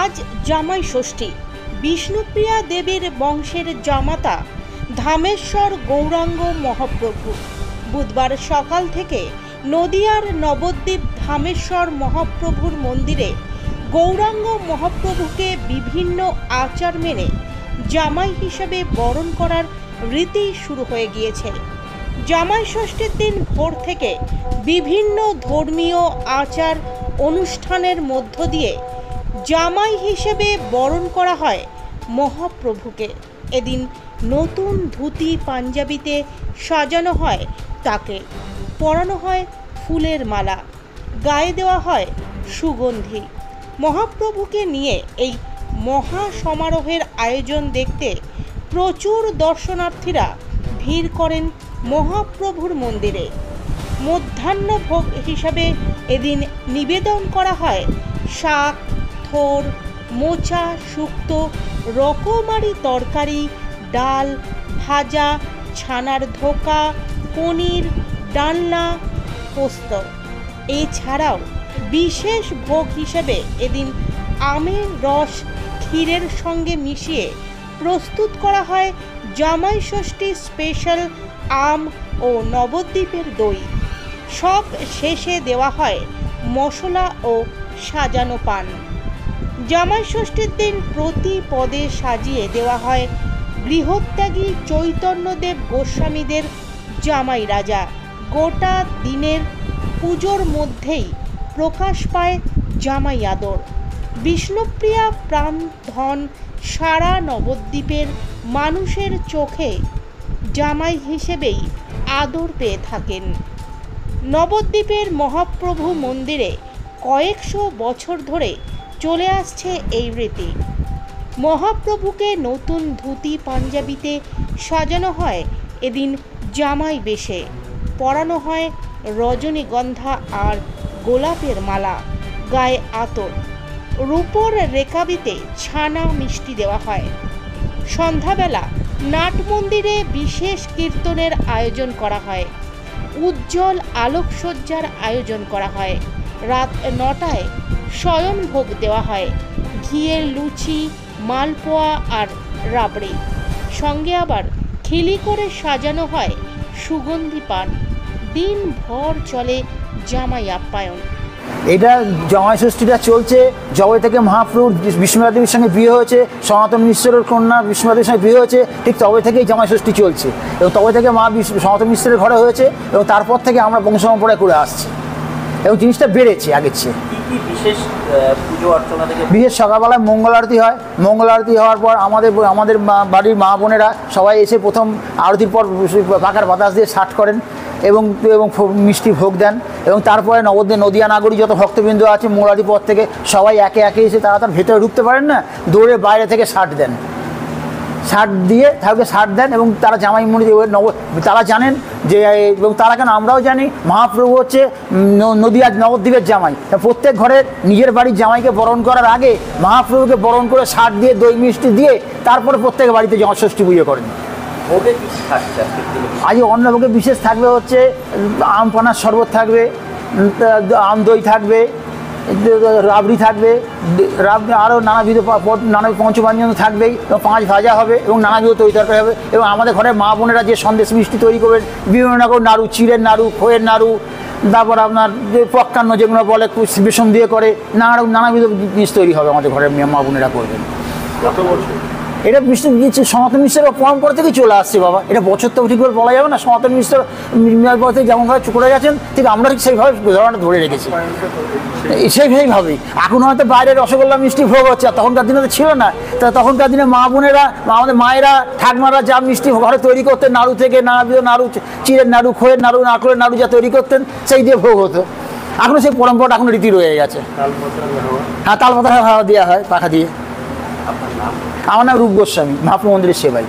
আজ জামাই ষষ্ঠী। বিষ্ণুপ্রিয়া দেবীর বংশের জামাতা ধামেশ্বর গৌরাঙ্গ মহাপ্রভু বুধবার সকাল থেকে নদিয়ার নবদ্বীপ ধামেশ্বর মহাপ্রভুর মন্দিরে গৌরাঙ্গ মহাপ্রভুকে বিভিন্ন আচার মেনে জামাই হিসেবে বরণ করার রীতি শুরু হয়ে গিয়েছে। জামাই ষষ্ঠীর দিন ভোর থেকে বিভিন্ন ধর্মীয় আচার অনুষ্ঠানের মধ্য দিয়ে জামাই হিসেবে বরণ করা হয় মহাপ্রভুকে। এদিন নতুন ধুতি পাঞ্জাবিতে সাজানো হয় তাকে, পরানো হয় ফুলের মালা, গায়ে দেওয়া হয় সুগন্ধি। মহাপ্রভুকে নিয়ে এই মহা সমারোহের আয়োজন দেখতে প্রচুর দর্শনার্থীরা ভিড় করেন মহাপ্রভুর মন্দিরে। মধ্যাহ্ন ভোগ হিসাবে এদিন নিবেদন করা হয় শাক, থোর, মোচা, শুক্তো, রকমারি তরকারি, ডাল, ভাজা, ছানার ধোকা, পনির, ডালনা, পোস্ত। এছাড়াও বিশেষ ভোগ হিসেবে এদিন আমের রস ক্ষীরের সঙ্গে মিশিয়ে প্রস্তুত করা হয় জামাই ষষ্ঠী স্পেশাল আম ও নবদ্বীপের দই। সব শেষে দেওয়া হয় মশলা ও সাজানো পান। জামাই ষষ্ঠীর দিন প্রতি পদে সাজিয়ে দেওয়া হয় গৃহত্যাগী চৈতন্যদেব গোস্বামীদের জামাই রাজা। গোটা দিনের পুজোর মধ্যেই প্রকাশ পায় জামাই আদর। বিষ্ণুপ্রিয়া প্রাণ ধন সারা নবদ্বীপের মানুষের চোখে জামাই হিসেবেই আদর পেয়ে থাকেন। নবদ্বীপের মহাপ্রভু মন্দিরে কয়েকশো বছর ধরে চলে আসছে এই রীতি। মহাপ্রভুকে নতুন ধুতি পাঞ্জাবিতে সাজানো হয় এদিন জামাই বেশে, পরানো হয় রজনীগন্ধা আর গোলাপের মালা, গায়ে আতর, রূপোর রেকাবিতে ছানা মিষ্টি দেওয়া হয়। সন্ধ্যাবেলা নাট মন্দিরে বিশেষ কীর্তনের আয়োজন করা হয়, উজ্জ্বল আলোকসজ্জার আয়োজন করা হয়। রাত 9টায় শয়নভোগ দেওয়া হয় ঘিয়ের লুচি, মালপোয়া আর রাবড়ি, সঙ্গে আবার খিলি করে সাজানো হয় সুগন্ধি পান। দিনভর চলে জামাই আপ্যায়ন। এটা জামাই ষষ্ঠীটা চলছে যবে থেকে মহাপ্রভুর বিষ্ণুপ্রিয়া দেবীর সঙ্গে বিয়ে হয়েছে, সনাতন মিশ্রের কন্যা বিষ্ণুপ্রিয়া দেবীর সঙ্গে বিয়ে হয়েছে, ঠিক তবে থেকেই জামাই ষষ্ঠী চলছে এবং তবে থেকে সনাতন মিশ্রের ঘরে হয়েছে এবং তারপর থেকে আমরা বংশ পরম্পরায় করে আসছি এবং জিনিসটা বেড়েছে আগের চেয়ে। বিশেষ পুজো অর্চনা থেকে বিশেষ সকালবেলায় মঙ্গল আরতি হয়। মঙ্গল আরতি হওয়ার পর আমাদের বাড়ির মা বোনেরা সবাই এসে প্রথম আরতির পর পাকার বাতাস দিয়ে ষাট করেন এবং মিষ্টি ভোগ দেন এবং তারপরে নদিয়া নাগরী যত ভক্তবৃন্দ আছে মোরারি পথ থেকে সবাই একে একে এসে তারা তার ভেতরে ঢুকতে পারেন না, দৌড়ে বাইরে থেকে ষাট দেন, ষাট দিয়ে তাদেরকে ষাট দেন এবং তারা জামাই মন্দির তারা জানেন যে, এবং তারা কেন আমরাও জানি মহাপ্রভু হচ্ছে নদিয়ার নবদ্বীপের জামাই। প্রত্যেক ঘরে নিজের বাড়ির জামাইকে বরণ করার আগে মহাপ্রভুকে বরণ করে ষাট দিয়ে দই মিষ্টি দিয়ে তারপরে প্রত্যেক বাড়িতে জামাই ষষ্ঠী পুজো করেন। আজ অন্নভোগে বিশেষ থাকবে হচ্ছে আম পানার শরবত থাকবে, আম দই থাকবে, রাবড়ি থাকবে, আরও নানাবিধ পঞ্চব্যঞ্জন থাকবেই এবং 5 ভাজা হবে এবং নানাবিধ তরি তরকারি হবে এবং আমাদের ঘরের মা বোনেরা যে সন্দেশ মিষ্টি তৈরি করবেন, বিভিন্ন রকম নাড়ু, চিড়ের নাড়ু, খইয়ের নাড়ু, তারপর আপনার যে পক্কান্ন যেগুলো বলে বেসন দিয়ে করে নানাবিধ জিনিস তৈরি হবে আমাদের ঘরের মা বোনেরা করবেন। এটা সনাতন মিশ্রের পরম্পরা থেকেই চলে আসছে বাবা। এটা বছর তো ঠিক করে বলা যাবে না। সনাতন মিশ্র পর থেকে যেমনভাবে করে গেছেন ঠিক আমরা ঠিক সেইভাবে ধারণাটা ধরে রেখেছি, সেইভাবেই। এখন হয়তো বাইরে রসগোল্লা মিষ্টি ভোগ হচ্ছে, আর তখনকার দিনে তো ছিল না। তা তখনকার দিনে মা বোনেরা, আমাদের মায়েরা, ঠাকমারা যা মিষ্টি ঘরে তৈরি করতেন, নাড়ু থেকে নানাবিধ নাড়ু, চিড়ের নাড়ু, খইয়ের নাড়ু, নারকেলের নাড়ু যা তৈরি করতেন সেই দিয়ে ভোগ হতো। এখনও সেই পরম্পরাটা এখনো রীতি রয়ে গেছে। হ্যাঁ, তালপাতা হাওয়া দেওয়া হয় পাখা দিয়ে। আমার নাম রূপ গোস্বামী, মহাপ্রভু মন্দিরের সেবাই।